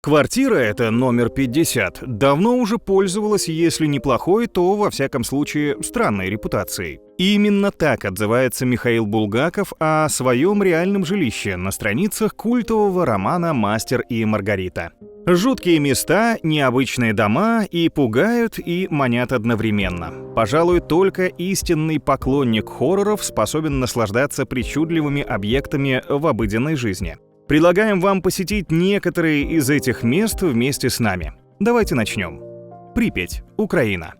Квартира эта, номер 50, давно уже пользовалась, если не плохой, то, во всяком случае, странной репутацией. И именно так отзывается Михаил Булгаков о своем реальном жилище на страницах культового романа «Мастер и Маргарита». Жуткие места, необычные дома и пугают, и манят одновременно. Пожалуй, только истинный поклонник хорроров способен наслаждаться причудливыми объектами в обыденной жизни. Предлагаем вам посетить некоторые из этих мест вместе с нами. Давайте начнем. Припять, Украина.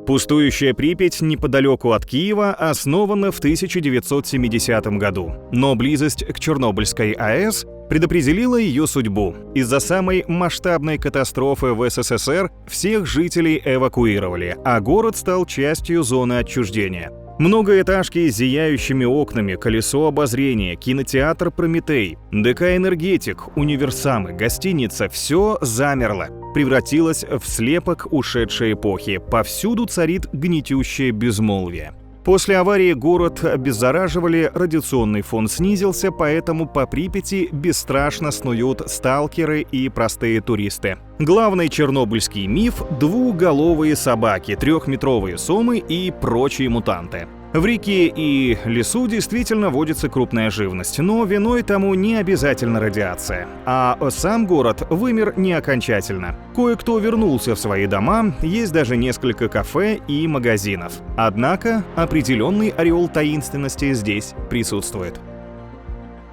Пустующая Припять неподалеку от Киева основана в 1970 году, но близость к Чернобыльской АЭС предопределила ее судьбу. Из-за самой масштабной катастрофы в СССР всех жителей эвакуировали, а город стал частью зоны отчуждения. Многоэтажки с зияющими окнами, колесо обозрения, кинотеатр «Прометей», ДК «Энергетик», универсамы, гостиница – все замерло, превратилось в слепок ушедшей эпохи. Повсюду царит гнетущее безмолвие. После аварии город обеззараживали, радиационный фон снизился, поэтому по Припяти бесстрашно снуют сталкеры и простые туристы. Главный чернобыльский миф – двухголовые собаки, 3-метровые сомы и прочие мутанты. В реке и лесу действительно водится крупная живность, но виной тому не обязательно радиация. А сам город вымер не окончательно. Кое-кто вернулся в свои дома, есть даже несколько кафе и магазинов. Однако определенный ореол таинственности здесь присутствует.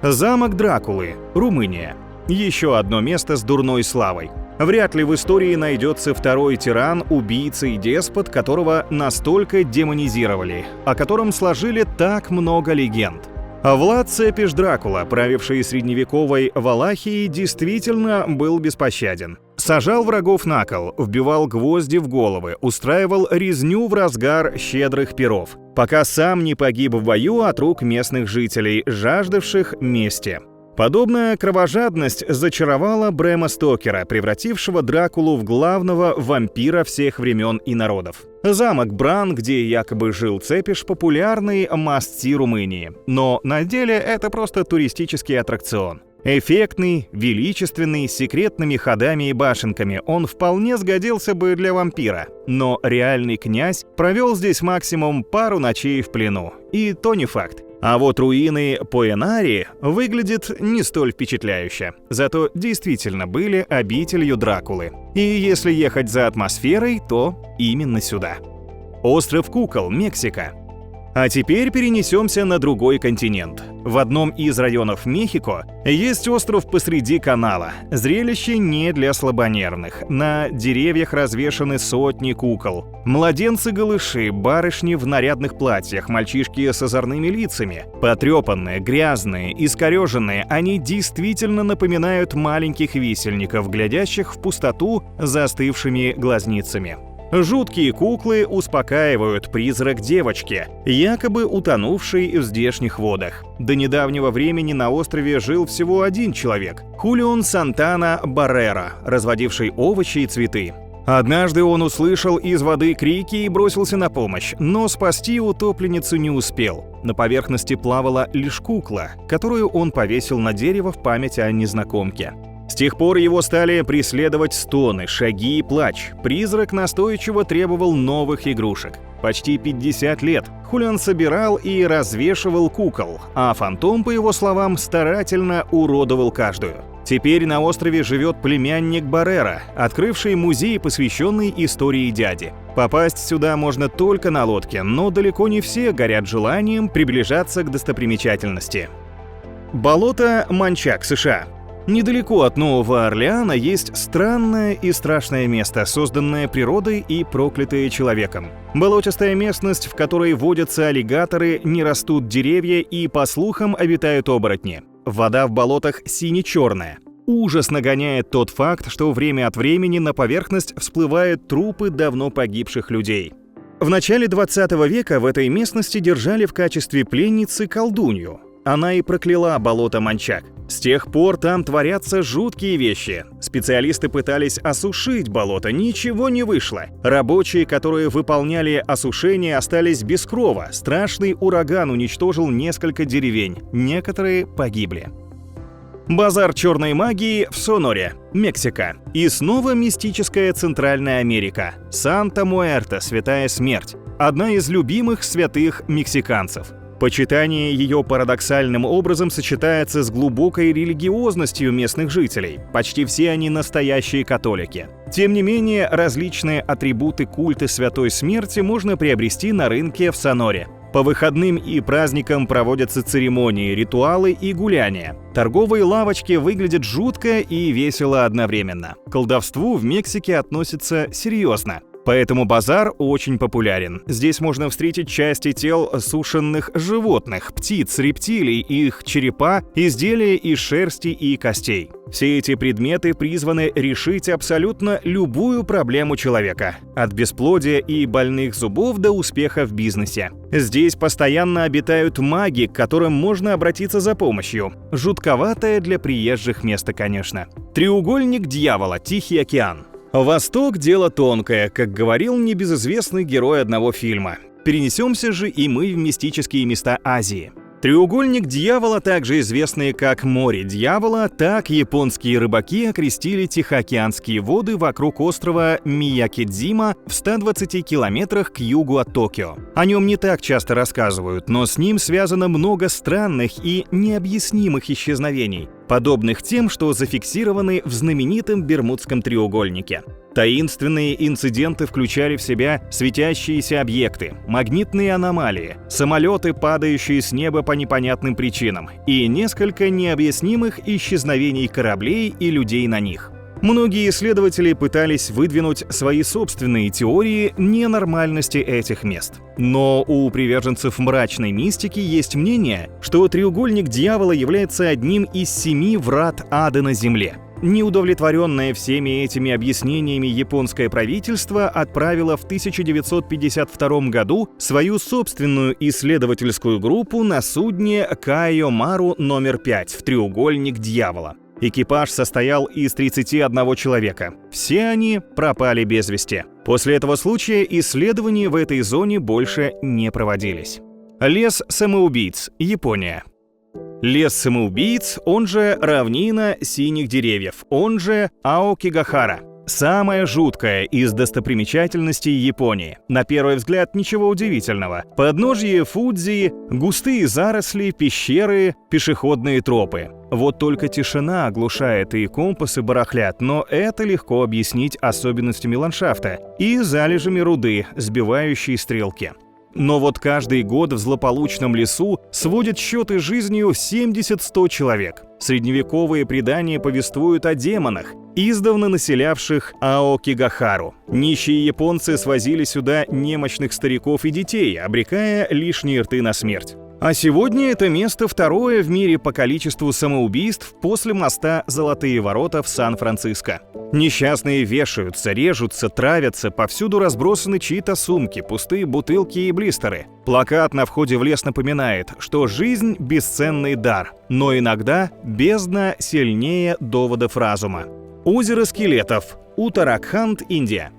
Замок Дракулы, Румыния. Еще одно место с дурной славой. Вряд ли в истории найдется второй тиран, убийца и деспот, которого настолько демонизировали, о котором сложили так много легенд. Влад Цепиш Дракула, правивший средневековой Валахией, действительно был беспощаден. Сажал врагов на кол, вбивал гвозди в головы, устраивал резню в разгар щедрых пиров, пока сам не погиб в бою от рук местных жителей, жаждавших мести. Подобная кровожадность зачаровала Брэма Стокера, превратившего Дракулу в главного вампира всех времен и народов. Замок Бран, где якобы жил Цепиш, популярный must-see Румынии. Но на деле это просто туристический аттракцион. Эффектный, величественный, с секретными ходами и башенками, он вполне сгодился бы для вампира. Но реальный князь провел здесь максимум пару ночей в плену. И то не факт. А вот руины Поэнари выглядят не столь впечатляюще, зато действительно были обителью Дракулы. И если ехать за атмосферой, то именно сюда. Остров Кукол, Мексика. А теперь перенесемся на другой континент. В одном из районов Мехико есть остров посреди канала. Зрелище не для слабонервных. На деревьях развешаны сотни кукол. Младенцы-голыши, барышни в нарядных платьях, мальчишки с озорными лицами. Потрепанные, грязные, искореженные, они действительно напоминают маленьких висельников, глядящих в пустоту застывшими глазницами. Жуткие куклы успокаивают призрак девочки, якобы утонувшей в здешних водах. До недавнего времени на острове жил всего один человек – Хулион Сантана Баррера, разводивший овощи и цветы. Однажды он услышал из воды крики и бросился на помощь, но спасти утопленницу не успел. На поверхности плавала лишь кукла, которую он повесил на дерево в память о незнакомке. С тех пор его стали преследовать стоны, шаги и плач. Призрак настойчиво требовал новых игрушек. Почти 50 лет Хулион собирал и развешивал кукол, а фантом, по его словам, старательно уродовал каждую. Теперь на острове живет племянник Баррера, открывший музей, посвященный истории дяди. Попасть сюда можно только на лодке, но далеко не все горят желанием приближаться к достопримечательности. Болото Манчак, США. Недалеко от Нового Орлеана есть странное и страшное место, созданное природой и проклятое человеком. Болотистая местность, в которой водятся аллигаторы, не растут деревья и, по слухам, обитают оборотни. Вода в болотах сине-черная. Ужас нагоняет тот факт, что время от времени на поверхность всплывают трупы давно погибших людей. В начале 20 века в этой местности держали в качестве пленницы колдунью. Она и прокляла болото Манчак. С тех пор там творятся жуткие вещи. Специалисты пытались осушить болото, ничего не вышло. Рабочие, которые выполняли осушение, остались без крова. Страшный ураган уничтожил несколько деревень, некоторые погибли. Базар черной магии в Соноре, Мексика. И снова мистическая Центральная Америка. Санта-Муэрте, Святая Смерть. Одна из любимых святых мексиканцев. Почитание ее парадоксальным образом сочетается с глубокой религиозностью местных жителей. Почти все они настоящие католики. Тем не менее, различные атрибуты культа Святой Смерти можно приобрести на рынке в Соноре. По выходным и праздникам проводятся церемонии, ритуалы и гуляния. Торговые лавочки выглядят жутко и весело одновременно. К колдовству в Мексике относятся серьезно. Поэтому базар очень популярен. Здесь можно встретить части тел сушеных животных, птиц, рептилий, их черепа, изделия из шерсти и костей. Все эти предметы призваны решить абсолютно любую проблему человека. От бесплодия и больных зубов до успеха в бизнесе. Здесь постоянно обитают маги, к которым можно обратиться за помощью. Жутковатое для приезжих место, конечно. Треугольник дьявола, Тихий океан. Восток – дело тонкое, как говорил небезызвестный герой одного фильма. Перенесемся же и мы в мистические места Азии. Треугольник дьявола, также известный как Море дьявола, так японские рыбаки окрестили Тихоокеанские воды вокруг острова Миякидзима в 120 километрах к югу от Токио. О нем не так часто рассказывают, но с ним связано много странных и необъяснимых исчезновений, подобных тем, что зафиксированы в знаменитом Бермудском треугольнике. Таинственные инциденты включали в себя светящиеся объекты, магнитные аномалии, самолеты, падающие с неба по непонятным причинам, и несколько необъяснимых исчезновений кораблей и людей на них. Многие исследователи пытались выдвинуть свои собственные теории ненормальности этих мест. Но у приверженцев мрачной мистики есть мнение, что треугольник дьявола является одним из 7 врат ада на Земле. Неудовлетворенное всеми этими объяснениями японское правительство отправило в 1952 году свою собственную исследовательскую группу на судне Кайо Мару номер 5 в треугольник дьявола. Экипаж состоял из 31 человека. Все они пропали без вести. После этого случая исследования в этой зоне больше не проводились. Лес самоубийц, Япония. Лес самоубийц, он же равнина синих деревьев, он же Аокигахара. Самая жуткая из достопримечательностей Японии. На первый взгляд ничего удивительного. Подножье Фудзи, густые заросли, пещеры, пешеходные тропы. Вот только тишина оглушает и компасы барахлят, но это легко объяснить особенностями ландшафта и залежами руды, сбивающей стрелки. Но вот каждый год в злополучном лесу сводят счеты жизнью 70-100 человек. Средневековые предания повествуют о демонах, издавна населявших Аокигахару. Нищие японцы свозили сюда немощных стариков и детей, обрекая лишние рты на смерть. А сегодня это место второе в мире по количеству самоубийств после моста «Золотые ворота» в Сан-Франциско. Несчастные вешаются, режутся, травятся, повсюду разбросаны чьи-то сумки, пустые бутылки и блистеры. Плакат на входе в лес напоминает, что жизнь – бесценный дар, но иногда бездна сильнее доводов разума. Озеро скелетов, Уттаракханд, Индия.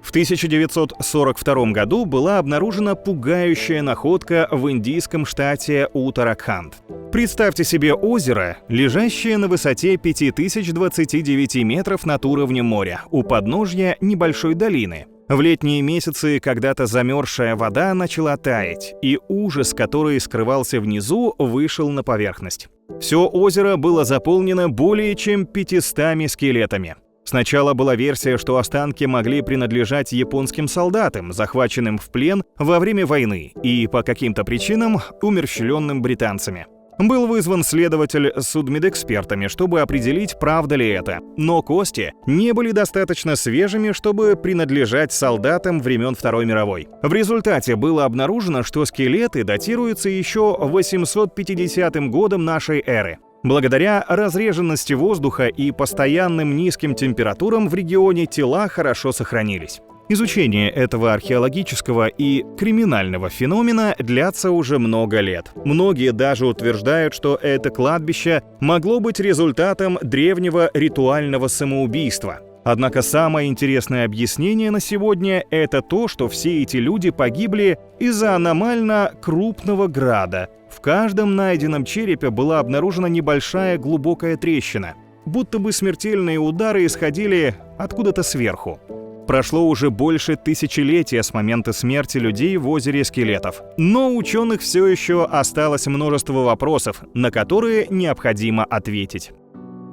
В 1942 году была обнаружена пугающая находка в индийском штате Уттаракханд. Представьте себе озеро, лежащее на высоте 5029 метров над уровнем моря, у подножья небольшой долины. В летние месяцы когда-то замерзшая вода начала таять, и ужас, который скрывался внизу, вышел на поверхность. Все озеро было заполнено более чем 500 скелетами. Сначала была версия, что останки могли принадлежать японским солдатам, захваченным в плен во время войны и по каким-то причинам умерщвленным британцами. Был вызван следователь с судмедэкспертами, чтобы определить, правда ли это. Но кости не были достаточно свежими, чтобы принадлежать солдатам времен Второй мировой. В результате было обнаружено, что скелеты датируются еще 850 годом нашей эры. Благодаря разреженности воздуха и постоянным низким температурам в регионе тела хорошо сохранились. Изучение этого археологического и криминального феномена длятся уже много лет. Многие даже утверждают, что это кладбище могло быть результатом древнего ритуального самоубийства. Однако самое интересное объяснение на сегодня – это то, что все эти люди погибли из-за аномально крупного града. В каждом найденном черепе была обнаружена небольшая глубокая трещина, будто бы смертельные удары исходили откуда-то сверху. Прошло уже больше тысячелетия с момента смерти людей в озере Скелетов. Но у ученых все еще осталось множество вопросов, на которые необходимо ответить.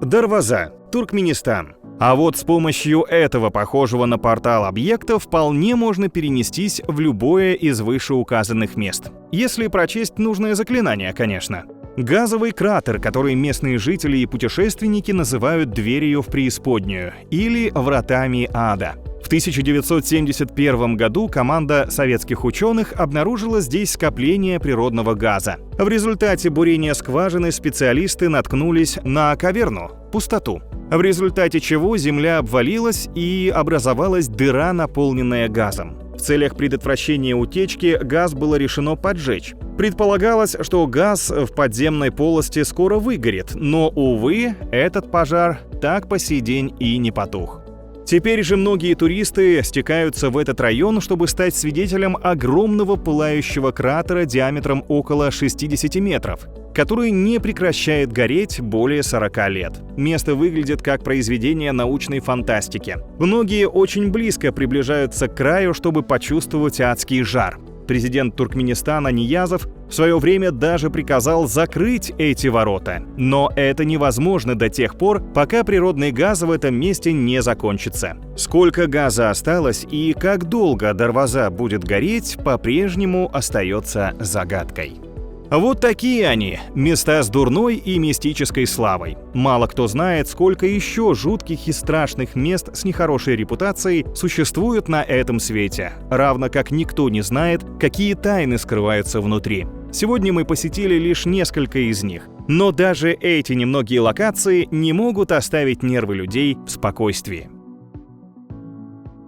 Дарваза, Туркменистан. А вот с помощью этого похожего на портал объекта вполне можно перенестись в любое из вышеуказанных мест. Если прочесть нужное заклинание, конечно. Газовый кратер, который местные жители и путешественники называют дверью в преисподнюю или вратами ада. В 1971 году команда советских ученых обнаружила здесь скопление природного газа. В результате бурения скважины специалисты наткнулись на каверну, пустоту, в результате чего земля обвалилась и образовалась дыра, наполненная газом. В целях предотвращения утечки газ было решено поджечь. Предполагалось, что газ в подземной полости скоро выгорит, но, увы, этот пожар так по сей день и не потух. Теперь же многие туристы стекаются в этот район, чтобы стать свидетелем огромного пылающего кратера диаметром около 60 метров, который не прекращает гореть более 40 лет. Место выглядит как произведение научной фантастики. Многие очень близко приближаются к краю, чтобы почувствовать адский жар. Президент Туркменистана Ниязов в свое время даже приказал закрыть эти ворота. Но это невозможно до тех пор, пока природный газ в этом месте не закончится. Сколько газа осталось и как долго Дарваза будет гореть, по-прежнему остается загадкой. Вот такие они, места с дурной и мистической славой. Мало кто знает, сколько еще жутких и страшных мест с нехорошей репутацией существуют на этом свете, равно как никто не знает, какие тайны скрываются внутри. Сегодня мы посетили лишь несколько из них, но даже эти немногие локации не могут оставить нервы людей в спокойствии.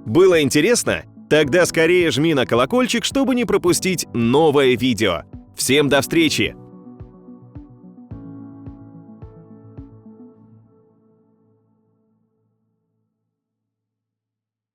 Было интересно? Тогда скорее жми на колокольчик, чтобы не пропустить новое видео. Всем до встречи!